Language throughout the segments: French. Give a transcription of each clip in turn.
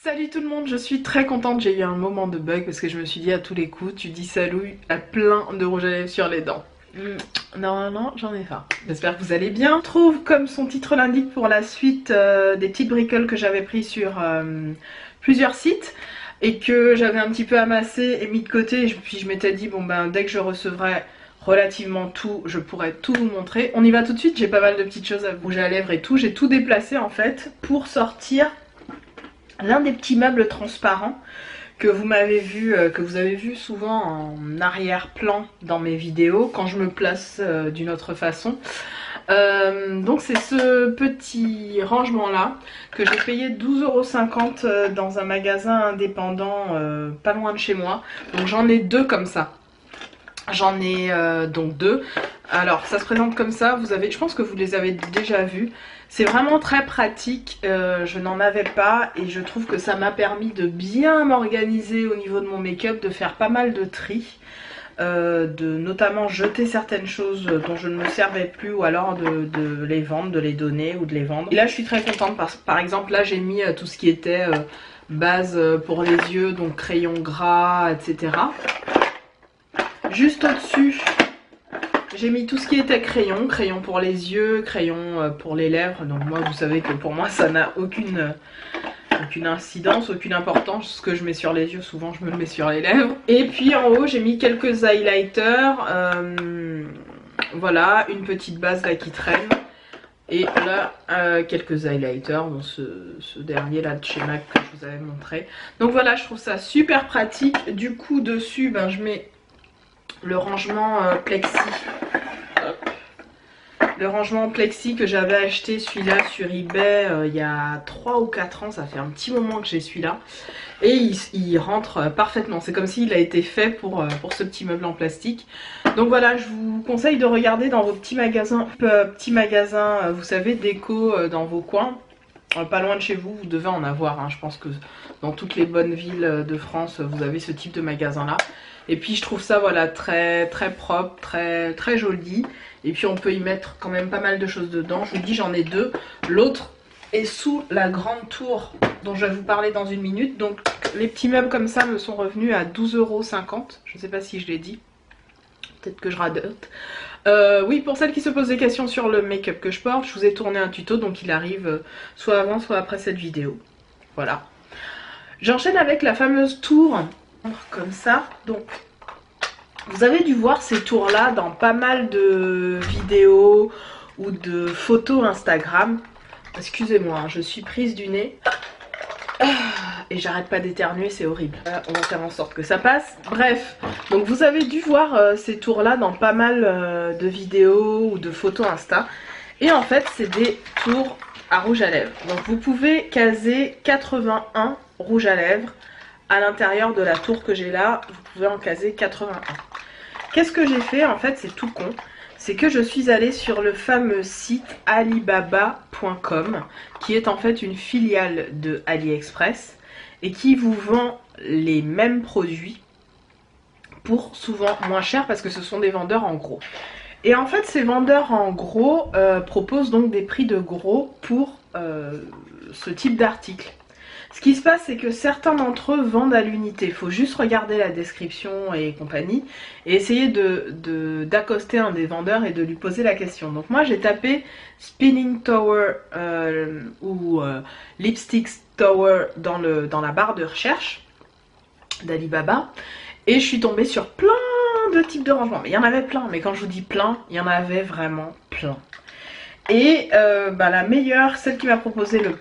Salut tout le monde, je suis très contente, j'ai eu un moment de bug parce que je me suis dit à tous les coups, tu dis salut à plein de rouge à lèvres sur les dents. Non, j'en ai faim. J'espère que vous allez bien. On trouve, comme son titre l'indique, pour la suite des petites bricoles que j'avais prises sur plusieurs sites et que j'avais un petit peu amassé et mis de côté. Et puis je m'étais dit, bon ben dès que je recevrai relativement tout, je pourrai tout vous montrer. On y va tout de suite, j'ai pas mal de petites choses à rouge à lèvres et tout. J'ai tout déplacé en fait pour sortir l'un des petits meubles transparents que vous m'avez vu, que vous avez vu souvent en arrière-plan dans mes vidéos quand je me place d'une autre façon. Donc c'est ce petit rangement là que j'ai payé 12,50 € dans un magasin indépendant pas loin de chez moi. Donc j'en ai deux comme ça. J'en ai donc deux. Alors ça se présente comme ça, vous avez, je pense que vous les avez déjà vus. C'est vraiment très pratique, je n'en avais pas et je trouve que ça m'a permis de bien m'organiser au niveau de mon make-up, de faire pas mal de tri, de notamment jeter certaines choses dont je ne me servais plus ou alors de les vendre, de les donner ou de les vendre. Et là je suis très contente parce par exemple là j'ai mis tout ce qui était base pour les yeux, donc crayon gras, etc. Juste au-dessus, j'ai mis tout ce qui était crayon, crayon pour les yeux, crayon pour les lèvres. Donc moi, vous savez que pour moi, ça n'a aucune incidence, aucune importance. Ce que je mets sur les yeux, souvent, je me le mets sur les lèvres. Et puis en haut, j'ai mis quelques highlighters. Voilà, une petite base là qui traîne. Et là, quelques highlighters, dans ce dernier là de chez MAC que je vous avais montré. Donc voilà, je trouve ça super pratique. Du coup, dessus, ben, je mets le rangement plexi. Hop. Le rangement plexi que j'avais acheté, celui-là sur eBay il y a 3 ou 4 ans, ça fait un petit moment que j'ai celui-là. Et il rentre parfaitement, c'est comme s'il a été fait pour ce petit meuble en plastique. Donc voilà, je vous conseille de regarder dans vos petits magasins, vous savez, déco dans vos coins. Pas loin de chez vous, vous devez en avoir, hein. Je pense que dans toutes les bonnes villes de France, vous avez ce type de magasin là. Et puis je trouve ça voilà très propre, très joli. Et puis on peut y mettre quand même pas mal de choses dedans. Je vous dis, j'en ai deux. L'autre est sous la grande tour dont je vais vous parler dans une minute. Donc les petits meubles comme ça me sont revenus à 12,50 €. Je ne sais pas si je l'ai dit. Peut-être que je radote. Oui, pour celles qui se posent des questions sur le make-up que je porte, je vous ai tourné un tuto, donc il arrive soit avant, soit après cette vidéo. Voilà. J'enchaîne avec la fameuse tour, comme ça. Donc, vous avez dû voir ces tours-là dans pas mal de vidéos ou de photos Instagram. Excusez-moi, hein, je suis prise du nez. Et j'arrête pas d'éternuer, c'est horrible. On va faire en sorte que ça passe. Bref, donc vous avez dû voir ces tours là dans pas mal de vidéos ou de photos Insta. Et en fait c'est des tours à rouge à lèvres. Donc vous pouvez caser 81 rouges à lèvres à l'intérieur de la tour que j'ai là. Vous pouvez en caser 81. Qu'est-ce que j'ai fait? En fait c'est tout con. C'est que je suis allée sur le fameux site alibaba.com qui est en fait une filiale de AliExpress et qui vous vend les mêmes produits pour souvent moins cher parce que ce sont des vendeurs en gros. Et en fait ces vendeurs en gros proposent donc des prix de gros pour ce type d'article. Ce qui se passe, c'est que certains d'entre eux vendent à l'unité. Il faut juste regarder la description et compagnie et essayer d'accoster un des vendeurs et de lui poser la question. Donc moi j'ai tapé Spinning Tower ou Lipstick Tower dans la barre de recherche d'Alibaba et je suis tombée sur plein de types de rangements. Mais il y en avait plein, mais quand je vous dis plein, il y en avait vraiment plein. Et la meilleure, celle qui m'a proposé le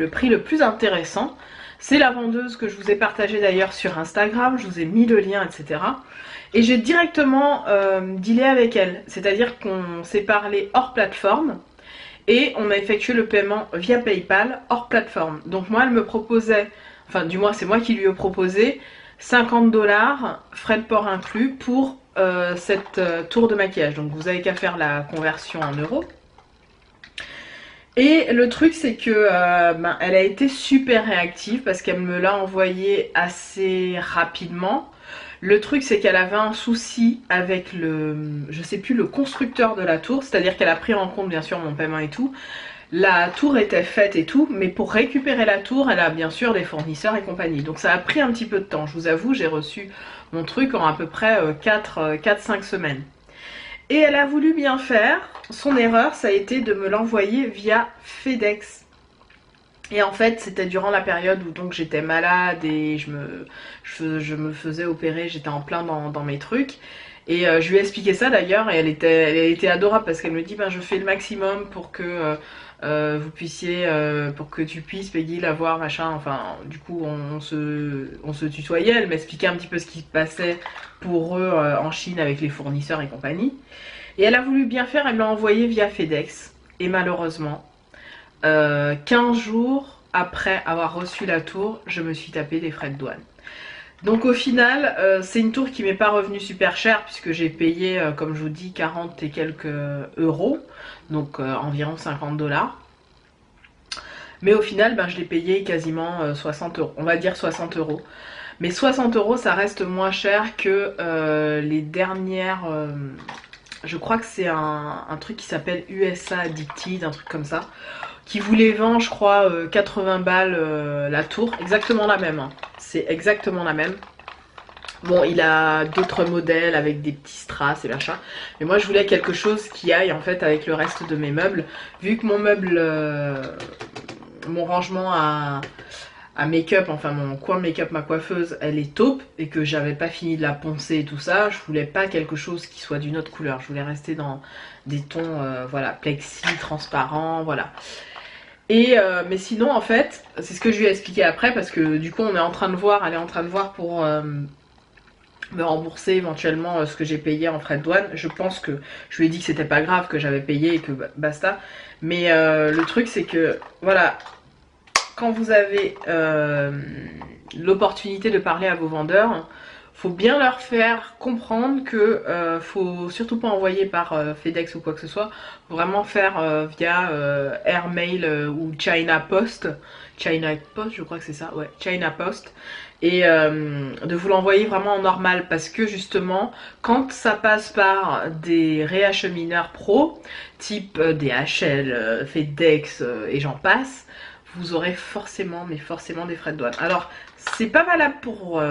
prix le plus intéressant, c'est la vendeuse que je vous ai partagée d'ailleurs sur Instagram, je vous ai mis le lien, etc. Et j'ai directement dealé avec elle, c'est-à-dire qu'on s'est parlé hors plateforme et on a effectué le paiement via PayPal hors plateforme. Donc moi elle me proposait, enfin du moins c'est moi qui lui ai proposé 50 $, frais de port inclus pour cette tour de maquillage. Donc vous avez qu'à faire la conversion en euros. Et le truc c'est que elle a été super réactive parce qu'elle me l'a envoyé assez rapidement. Le truc c'est qu'elle avait un souci avec je sais plus, le constructeur de la tour, c'est-à-dire qu'elle a pris en compte bien sûr mon paiement et tout. La tour était faite et tout, mais pour récupérer la tour, elle a bien sûr des fournisseurs et compagnie. Donc ça a pris un petit peu de temps. Je vous avoue, j'ai reçu mon truc en à peu près 4-5 semaines. Et elle a voulu bien faire. Son erreur, ça a été de me l'envoyer via FedEx. Et en fait, c'était durant la période où donc j'étais malade et je me faisais opérer, j'étais en plein dans mes trucs. Et je lui ai expliqué ça d'ailleurs et elle était adorable parce qu'elle me dit ben je fais le maximum pour que vous puissiez, pour que tu puisses Peggy la voir machin. Enfin du coup on se tutoyait, elle m'expliquait un petit peu ce qui se passait pour eux en Chine avec les fournisseurs et compagnie. Et elle a voulu bien faire, elle me l'a envoyé via FedEx. Et malheureusement, 15 jours après avoir reçu la tour, je me suis tapé des frais de douane. Donc au final, c'est une tour qui m'est pas revenue super chère puisque j'ai payé, comme je vous dis, 40 et quelques euros, donc environ 50 $. Mais au final, ben, je l'ai payé quasiment 60 euros, on va dire 60 euros. Mais 60 euros, ça reste moins cher que les dernières... je crois que c'est un truc qui s'appelle USA Addicted, un truc comme ça, qui vous les vend, je crois, 80 balles la tour, exactement la même, hein. C'est exactement la même. Bon, il a d'autres modèles avec des petits strass et machin, mais moi je voulais quelque chose qui aille en fait avec le reste de mes meubles, vu que mon meuble, mon rangement à make-up, enfin mon coin make-up, ma coiffeuse, elle est taupe et que j'avais pas fini de la poncer et tout ça, je voulais pas quelque chose qui soit d'une autre couleur, je voulais rester dans des tons, voilà, plexi, transparent, voilà. Et mais sinon en fait, c'est ce que je lui ai expliqué après parce que du coup on est en train de voir, elle est en train de voir pour me rembourser éventuellement ce que j'ai payé en frais de douane. Je pense que je lui ai dit que c'était pas grave, que j'avais payé et que basta. Mais le truc c'est que voilà, quand vous avez l'opportunité de parler à vos vendeurs, faut bien leur faire comprendre que faut surtout pas envoyer par FedEx ou quoi que ce soit, faut vraiment faire via Airmail ou China Post. China Post, je crois que c'est ça, ouais, China Post. Et de vous l'envoyer vraiment en normal parce que justement, quand ça passe par des réachemineurs pro, type DHL, FedEx et j'en passe, vous aurez forcément, mais forcément des frais de douane. Alors, c'est pas valable pour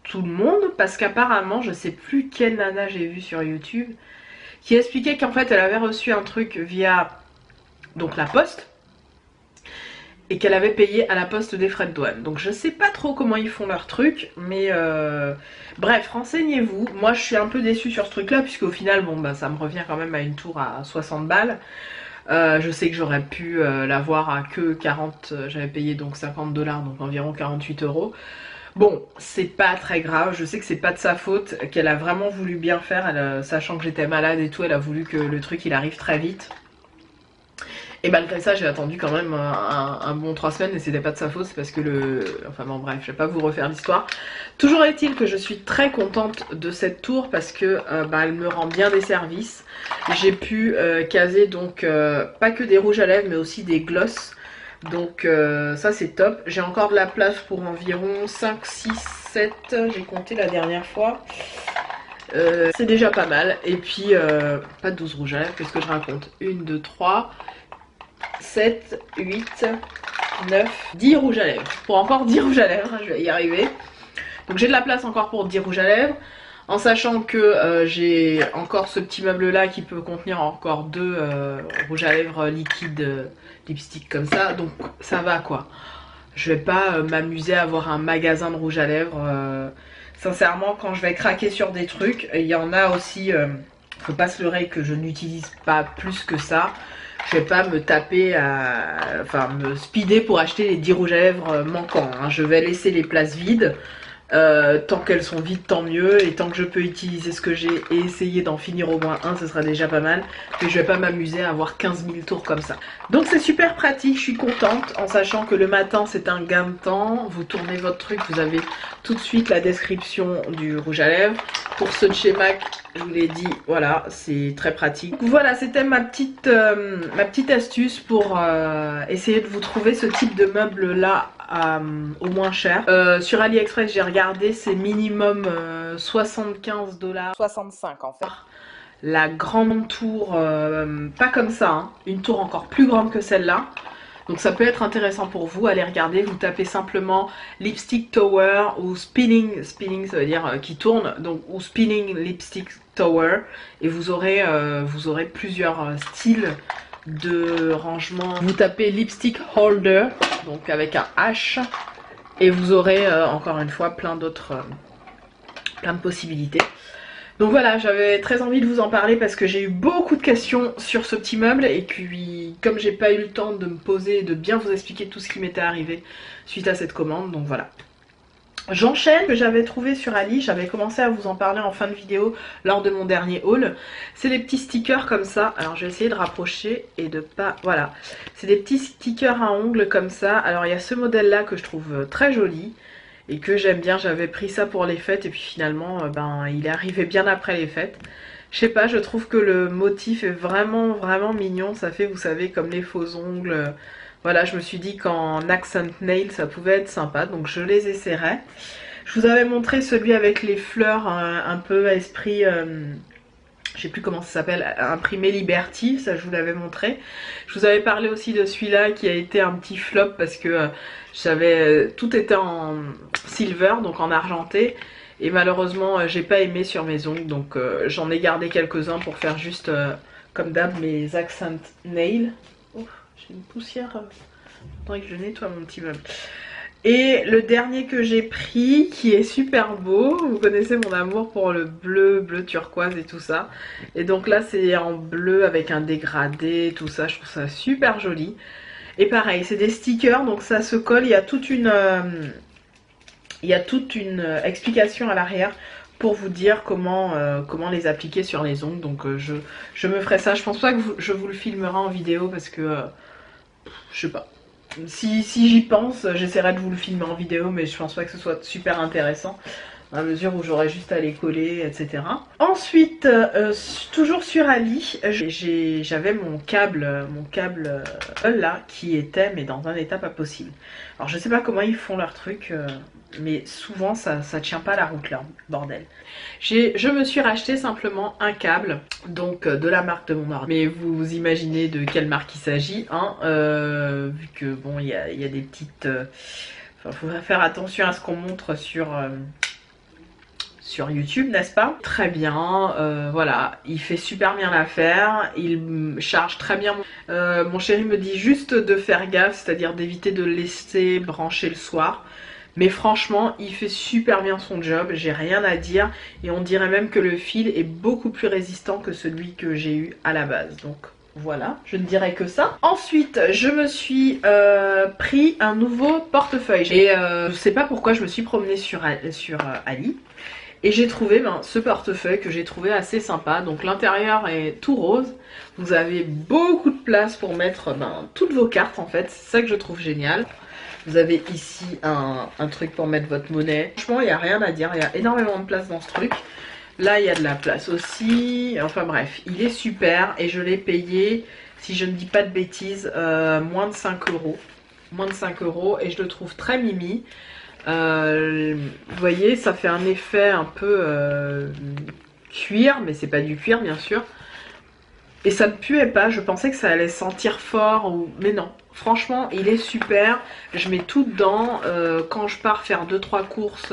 tout le monde parce qu'apparemment, je sais plus quelle nana j'ai vu sur YouTube qui expliquait qu'en fait, elle avait reçu un truc via donc la poste et qu'elle avait payé à la poste des frais de douane. Donc je sais pas trop comment ils font leur truc, mais bref, renseignez-vous. Moi, je suis un peu déçue sur ce truc-là puisque au final, bon bah ça me revient quand même à une tour à 60 balles. Je sais que j'aurais pu l'avoir à que 40, j'avais payé donc 50 $, donc environ 48 euros. Bon, c'est pas très grave, je sais que c'est pas de sa faute, qu'elle a vraiment voulu bien faire, elle, sachant que j'étais malade et tout, elle a voulu que le truc il arrive très vite. Et malgré ça, j'ai attendu quand même un bon 3 semaines et c'était pas de sa faute, c'est parce que enfin bon bref, je vais pas vous refaire l'histoire. Toujours est-il que je suis très contente de cette tour parce que bah, elle me rend bien des services. J'ai pu caser donc pas que des rouges à lèvres mais aussi des gloss. Donc ça c'est top. J'ai encore de la place pour environ 5, 6, 7, j'ai compté la dernière fois. C'est déjà pas mal. Et puis pas de 12 rouges à lèvres, qu'est-ce que je raconte? 1, 2, 3... 7, 8, 9, 10 rouges à lèvres. Pour encore 10 rouges à lèvres, je vais y arriver. Donc j'ai de la place encore pour 10 rouges à lèvres. En sachant que j'ai encore ce petit meuble là qui peut contenir encore 2 rouges à lèvres liquides, lipstick comme ça. Donc ça va quoi. Je vais pas m'amuser à avoir un magasin de rouges à lèvres. Sincèrement, quand je vais craquer sur des trucs, il y en a aussi, faut pas se leurrer que je n'utilise pas plus que ça. Je vais pas me taper enfin me speeder pour acheter les 10 rouges à lèvres manquants, hein. Je vais laisser les places vides. Tant qu'elles sont vides, tant mieux. Et tant que je peux utiliser ce que j'ai et essayer d'en finir au moins un, ce sera déjà pas mal. Mais je vais pas m'amuser à avoir 15 000 tours comme ça. Donc c'est super pratique, je suis contente. En sachant que le matin c'est un gain de temps. Vous tournez votre truc, vous avez tout de suite la description du rouge à lèvres. Pour ceux de chez MAC, je vous l'ai dit, voilà, c'est très pratique. Voilà, c'était ma petite astuce pour essayer de vous trouver ce type de meuble là au moins cher. Sur AliExpress, j'ai regardé, c'est minimum 75 $, 65 en fait. la grande tour, pas comme ça, hein, une tour encore plus grande que celle-là. Donc ça peut être intéressant pour vous, allez regarder, vous tapez simplement Lipstick Tower ou Spinning ça veut dire qui tourne, donc ou Spinning Lipstick Tower, et vous aurez plusieurs styles de rangement. Vous tapez Lipstick Holder, donc avec un H, et vous aurez encore une fois plein de possibilités. Donc voilà, j'avais très envie de vous en parler parce que j'ai eu beaucoup de questions sur ce petit meuble et puis comme j'ai pas eu le temps de me poser et de bien vous expliquer tout ce qui m'était arrivé suite à cette commande, donc voilà. J'enchaîne, que j'avais trouvé sur Ali, j'avais commencé à vous en parler en fin de vidéo lors de mon dernier haul. C'est les petits stickers comme ça, alors je vais essayer de rapprocher et de pas... Voilà, c'est des petits stickers à ongles comme ça. Alors il y a ce modèle là que je trouve très joli et que j'aime bien, j'avais pris ça pour les fêtes et puis finalement il est arrivé bien après les fêtes. Je sais pas, je trouve que le motif est vraiment mignon, ça fait, vous savez, comme les faux ongles. Voilà, je me suis dit qu'en accent nail ça pouvait être sympa, donc je les essaierai. Je vous avais montré celui avec les fleurs un peu à esprit, je sais plus comment ça s'appelle, imprimé Liberty, ça je vous l'avais montré. Je vous avais parlé aussi de celui-là qui a été un petit flop parce que tout était en silver, donc en argenté. Et malheureusement j'ai pas aimé sur mes ongles, donc j'en ai gardé quelques-uns pour faire juste comme d'hab mes accent nails. Oh, j'ai une poussière, faudrait que je nettoie mon petit meuble. Et le dernier que j'ai pris, qui est super beau, vous connaissez mon amour pour le bleu turquoise et tout ça. Et donc là c'est en bleu avec un dégradé, tout ça, je trouve ça super joli. Et pareil, c'est des stickers, donc ça se colle, il y a toute une explication à l'arrière pour vous dire comment les appliquer sur les ongles. Donc je me ferai ça, je pense pas que je vous le filmerai en vidéo parce que, je sais pas. Si j'y pense, j'essaierai de vous le filmer en vidéo, mais je pense pas que ce soit super intéressant, à mesure où j'aurai juste à les coller, etc. Ensuite, toujours sur Ali, j'avais mon câble là, qui était, mais dans un état pas possible. Alors je sais pas comment ils font leur truc, mais souvent ça tient pas la route là, bordel. Je me suis racheté simplement un câble, donc de la marque de mon ordinateur. Mais vous imaginez de quelle marque il s'agit, hein, vu que bon, il y a des petites... Enfin, faut faire attention à ce qu'on montre sur YouTube, n'est-ce pas? Très bien, voilà, il fait super bien l'affaire, il charge très bien. Mon chéri me dit juste de faire gaffe, c'est-à-dire d'éviter de le laisser brancher le soir. Mais franchement, il fait super bien son job, j'ai rien à dire. Et on dirait même que le fil est beaucoup plus résistant que celui que j'ai eu à la base. Donc voilà, je ne dirais que ça. Ensuite, je me suis pris un nouveau portefeuille. Et je sais pas pourquoi je me suis promenée sur Ali. Et j'ai trouvé ce portefeuille que j'ai trouvé assez sympa. Donc l'intérieur est tout rose. Vous avez beaucoup de place pour mettre toutes vos cartes en fait. C'est ça que je trouve génial. Vous avez ici un truc pour mettre votre monnaie. Franchement, il n'y a rien à dire. Il y a énormément de place dans ce truc. Là, il y a de la place aussi. Enfin bref, il est super. Et je l'ai payé, si je ne dis pas de bêtises, moins de 5 euros. Moins de 5 euros. Et je le trouve très mimi. Vous voyez, ça fait un effet un peu cuir. Mais c'est pas du cuir, bien sûr. Et ça ne puait pas, je pensais que ça allait sentir fort, mais non. Franchement, il est super. Je mets tout dedans. Quand je pars faire 2-3 courses,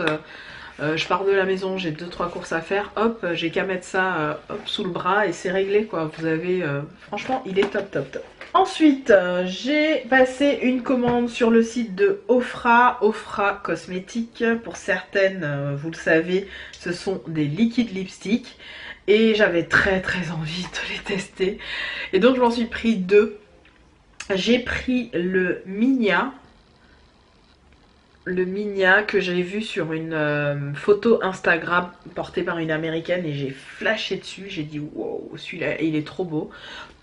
je pars de la maison, j'ai 2-3 courses à faire. Hop, j'ai qu'à mettre ça hop, sous le bras et c'est réglé quoi. Vous avez... franchement, il est top. Ensuite, j'ai passé une commande sur le site de Ofra Cosmétiques. Pour certaines, vous le savez, ce sont des liquides lipsticks. Et j'avais très envie de les tester. Et donc je m'en suis pris 2. J'ai pris le Minia. Le Minia que j'ai vu sur une photo Instagram portée par une américaine. Et j'ai flashé dessus. J'ai dit wow, celui-là il est trop beau.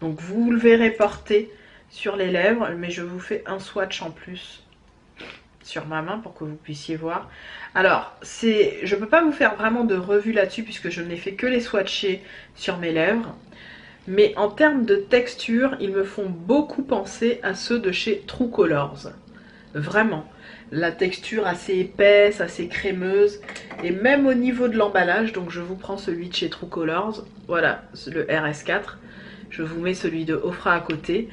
Donc vous le verrez porté sur les lèvres. Mais je vous fais un swatch en plus sur ma main pour que vous puissiez voir. Alors, je peux pas vous faire vraiment de revue là-dessus puisque je n'ai fait que les swatcher sur mes lèvres. Mais en termes de texture, ils me font beaucoup penser à ceux de chez True Colors. Vraiment. La texture assez épaisse, assez crémeuse. Et même au niveau de l'emballage, donc je vous prends celui de chez True Colors. Voilà, le RS4. Je vous mets celui de Ofra à côté.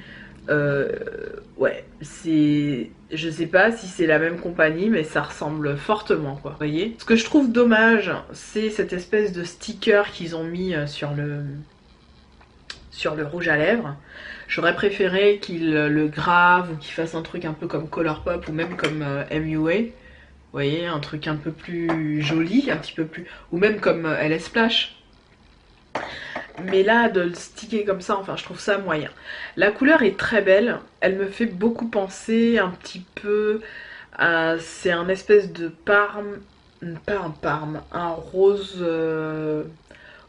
Ouais, c'est... Je sais pas si c'est la même compagnie, mais ça ressemble fortement, quoi. Vous voyez? Ce que je trouve dommage, c'est cette espèce de sticker qu'ils ont mis sur le rouge à lèvres. J'aurais préféré qu'ils le gravent ou qu'ils fassent un truc un peu comme Colourpop ou même comme MUA. Vous voyez, un truc un peu plus joli, un petit peu plus... Ou même comme LS Splash. Mais là, de le sticker comme ça, enfin, je trouve ça moyen. La couleur est très belle. Elle me fait beaucoup penser un petit peu à... C'est un espèce de parme... Pas un parme, un rose...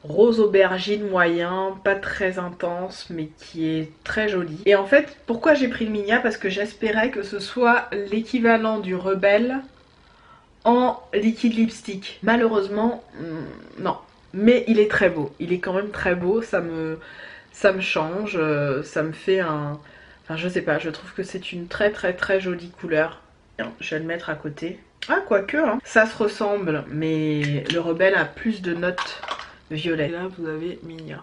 Rose aubergine moyen, pas très intense, mais qui est très joli. Et en fait, pourquoi j'ai pris le Minia? Parce que j'espérais que ce soit l'équivalent du Rebelle en liquide lipstick. Malheureusement, non. Mais il est très beau. Il est quand même très beau. Ça me change. Ça me fait un... Enfin, je sais pas. Je trouve que c'est une très très très jolie couleur. Je vais le mettre à côté. Ah, quoique, hein. Ça se ressemble. Mais le Rebelle a plus de notes violet. Et là, vous avez Minia.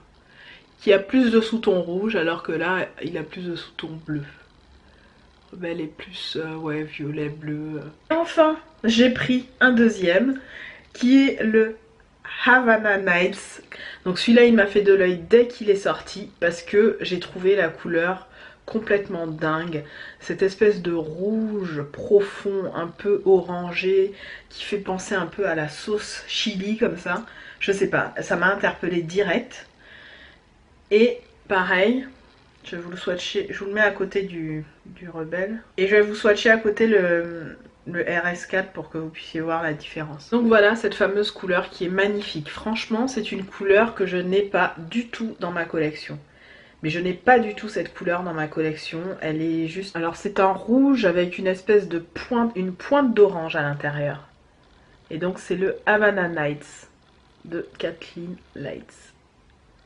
Qui a plus de sous-tons rouge. Alors que là, il a plus de sous-tons bleus. Rebelle est plus, ouais, violet, bleu. Enfin, j'ai pris un deuxième. Qui est le Havana Nights. Donc celui-là il m'a fait de l'œil dès qu'il est sorti parce que j'ai trouvé la couleur complètement dingue. Cette espèce de rouge profond, un peu orangé, qui fait penser un peu à la sauce chili comme ça. Je sais pas, ça m'a interpellée direct. Et pareil, je vais vous le swatcher, je vous le mets à côté du Rebelle. Et je vais vous swatcher à côté le RS4 pour que vous puissiez voir la différence. Donc voilà cette fameuse couleur qui est magnifique. Franchement, c'est une couleur que je n'ai pas du tout dans ma collection. Mais je n'ai pas du tout cette couleur dans ma collection. Elle est juste... Alors c'est un rouge avec une espèce de pointe, une pointe d'orange à l'intérieur. Et donc c'est le Havana Nights de Kathleen Lights.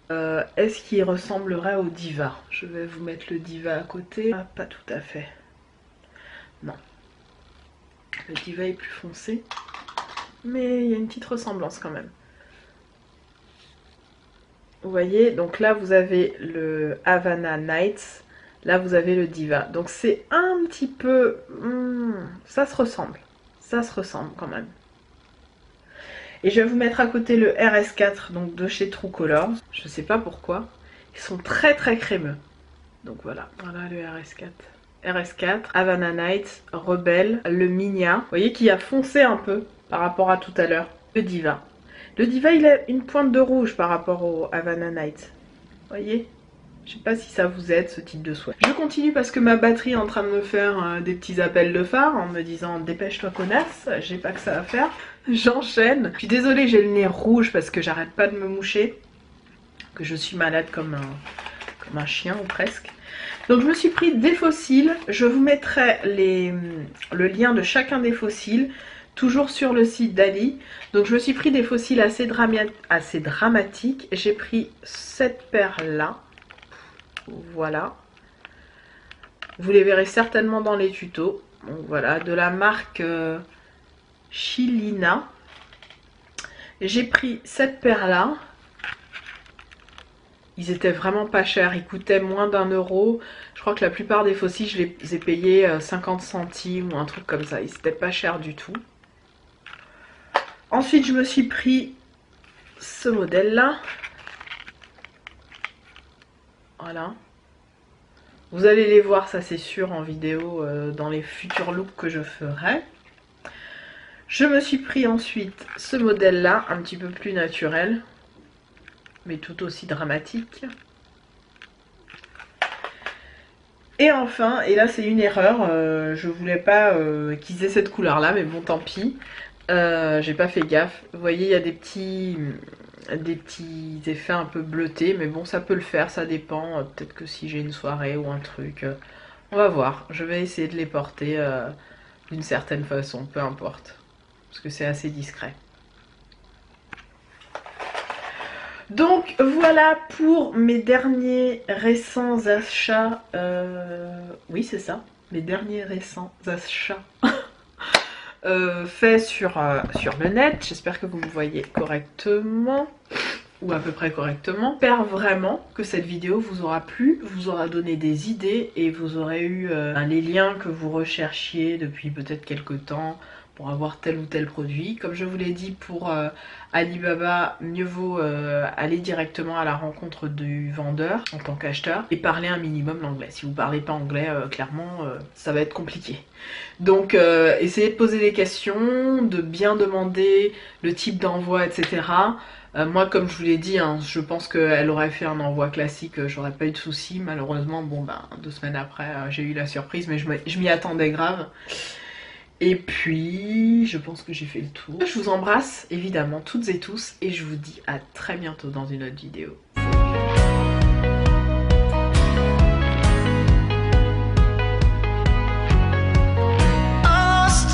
Est-ce qu'il ressemblerait au Diva? Je vais vous mettre le Diva à côté. Ah, pas tout à fait. Non. Le Diva est plus foncé. Mais il y a une petite ressemblance quand même. Vous voyez, donc là vous avez le Havana Nights. Là vous avez le Diva. Donc c'est un petit peu... ça se ressemble. Ça se ressemble quand même. Et je vais vous mettre à côté le RS4 donc de chez True Colors. Je sais pas pourquoi. Ils sont très très crémeux. Donc voilà, voilà le RS4. RS4, Havana Nights, Rebelle, le Minia. Vous voyez qu'il a foncé un peu par rapport à tout à l'heure. Le Diva. Le Diva il a une pointe de rouge par rapport au Havana Nights. Vous voyez? Je sais pas si ça vous aide ce type de soie. Je continue parce que ma batterie est en train de me faire des petits appels de phare en me disant dépêche-toi connasse, j'ai pas que ça à faire. J'enchaîne. Je suis désolée, j'ai le nez rouge parce que j'arrête pas de me moucher. Que je suis malade comme un chien ou presque. Donc je me suis pris des fossiles. Je vous mettrai le lien de chacun des fossiles. Toujours sur le site d'Ali. Donc je me suis pris des fossiles assez dramatiques. J'ai pris cette paire là. Voilà. Vous les verrez certainement dans les tutos. Donc voilà, de la marque Chilina. J'ai pris cette paire là. Ils étaient vraiment pas chers, ils coûtaient moins d'1 €. Je crois que la plupart des fossiles, je les ai payés 50 centimes ou un truc comme ça. Ils étaient pas chers du tout. Ensuite, je me suis pris ce modèle là. Voilà. Vous allez les voir, ça c'est sûr, en vidéo dans les futurs looks que je ferai. Je me suis pris ensuite ce modèle là, un petit peu plus naturel, mais tout aussi dramatique. Et enfin, et là c'est une erreur, je voulais pas qu'ils aient cette couleur là, mais bon tant pis. J'ai pas fait gaffe. Vous voyez, il y a des petits effets un peu bleutés, mais bon ça peut le faire, ça dépend. Peut-être que si j'ai une soirée ou un truc, on va voir. Je vais essayer de les porter d'une certaine façon, peu importe. Parce que c'est assez discret. Donc voilà pour mes derniers récents achats. Oui c'est ça. mes derniers récents achats faits sur le net. J'espère que vous me voyez correctement, ou à peu près correctement. J'espère vraiment que cette vidéo vous aura plu, vous aura donné des idées et vous aurez eu les liens que vous recherchiez depuis peut-être quelques temps pour avoir tel ou tel produit. Comme je vous l'ai dit, pour Alibaba, mieux vaut aller directement à la rencontre du vendeur en tant qu'acheteur et parler un minimum l'anglais. Si vous parlez pas anglais, clairement, ça va être compliqué. Donc essayez de poser des questions, de bien demander le type d'envoi, etc. Moi, comme je vous l'ai dit, hein, je pense qu'elle aurait fait un envoi classique, j'aurais pas eu de soucis. Malheureusement, bon ben 2 semaines après, j'ai eu la surprise, mais je m'y attendais grave. Et puis, je pense que j'ai fait le tour. Je vous embrasse évidemment toutes et tous et je vous dis à très bientôt dans une autre vidéo. Salut.